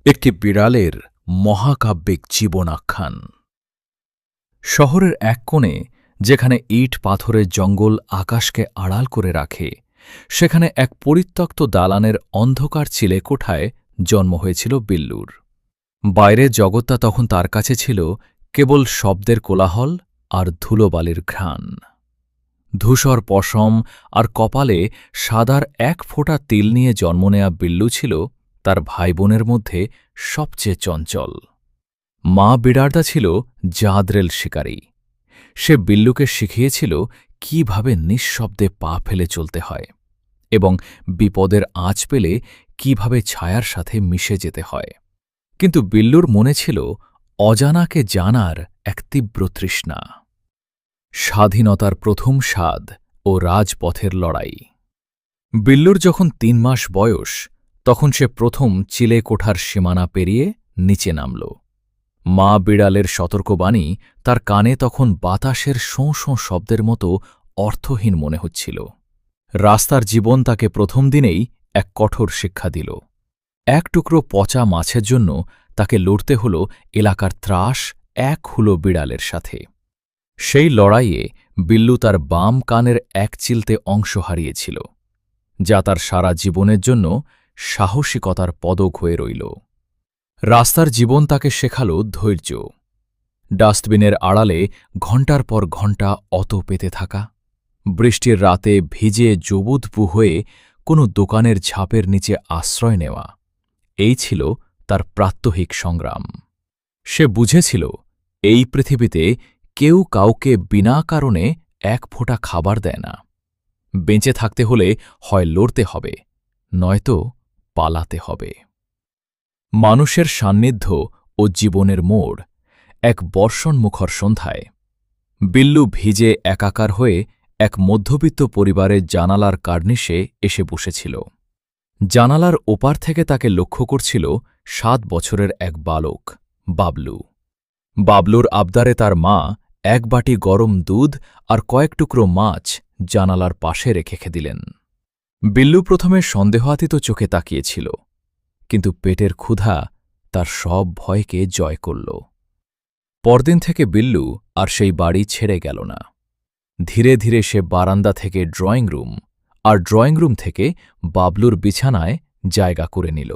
একটি বিড়ালের মহাকাব্যিক জীবনাখ্যান। শহরের এক কোণে, যেখানে ইট পাথরের জঙ্গল আকাশকে আড়াল করে রাখে, সেখানে এক পরিত্যক্ত দালানের অন্ধকার চিলে কোঠায় জন্ম হয়েছিল বিল্লুর। বাইরের জগৎটা তখন তার কাছে ছিল কেবল শব্দের কোলাহল আর ধুলোবালির ঘ্রাণ। ধূসর পশম আর কপালে সাদার এক ফোঁটা তিল নিয়ে জন্ম নেয়া বিল্লু ছিল তার ভাইবোনের মধ্যে সবচেয়ে চঞ্চল। মা বিড়ালটা ছিল জাঁদরেল শিকারী। সে বিল্লুকে শিখিয়েছিল কিভাবে নিঃশব্দে পা ফেলে চলতে হয় এবং বিপদের আঁচ পেলে কিভাবে ছায়ার সাথে মিশে যেতে হয়। কিন্তু বিল্লুর মনে ছিল অজানাকে জানার এক তীব্র তৃষ্ণা, স্বাধীনতার প্রথম স্বাদ ও রাজপথের লড়াই। বিল্লুর যখন ৩ মাস বয়স, তখন সে প্রথম চিলে কোঠার সীমানা পেরিয়ে নিচে নামল। মা বিড়ালের সতর্কবাণী তার কানে তখন বাতাসের শোঁ শোঁ শব্দের মতো অর্থহীন মনে হচ্ছিল। রাস্তার জীবন তাকে প্রথম দিনেই এক কঠোর শিক্ষা দিল। এক টুকরো পচা মাছের জন্য তাকে লড়তে হল এলাকার ত্রাস এক হুলো বিড়ালের সাথে। সেই লড়াইয়ে বিল্লু তার বাম কানের এক চিলতে অংশ হারিয়েছিল, যা তার সারা জীবনের জন্য সাহসিকতার পদক হয়ে রইল। রাস্তার জীবন তাকে শেখাল ধৈর্য। ডাস্টবিনের আড়ালে ঘণ্টার পর ঘণ্টা অতো পেতে থাকা, বৃষ্টির রাতে ভিজে জবুদবু হয়ে কোনো দোকানের ঝাপের নিচে আশ্রয় নেওয়া, এই ছিল তার প্রাত্যহিক সংগ্রাম। সে বুঝেছিল এই পৃথিবীতে কেউ কাউকে বিনা কারণে এক ফোঁটা খাবার দেয় না। বেঁচে থাকতে হলে হয় লড়তে হবে, নয়তো পালাতে হবে। মানুষের সান্নিধ্য ও জীবনের মোড়। এক বর্ষণমুখর সন্ধ্যায় বিল্লু ভিজে একাকার হয়ে এক মধ্যবিত্ত পরিবারের জানালার কার্নিশে এসে বসেছিল। জানালার ওপার থেকে তাকে লক্ষ্য করছিল ৭ বছরের এক বালক, বাবলু। বাবলুর আবদারে তার মা এক বাটি গরম দুধ আর কয়েক টুকরো মাছ জানালার পাশে রেখে দিলেন। বিল্লু প্রথমে সন্দেহাতীত চোখে তাকিয়েছিল, কিন্তু পেটের ক্ষুধা তার সব ভয়কে জয় করল। পরদিন থেকে বিল্লু আর সেই বাড়ি ছেড়ে গেল না। ধীরে ধীরে সে বারান্দা থেকে ড্রয়িং রুম আর ড্রয়িং রুম থেকে বাবলুর বিছানায় জায়গা করে নিল।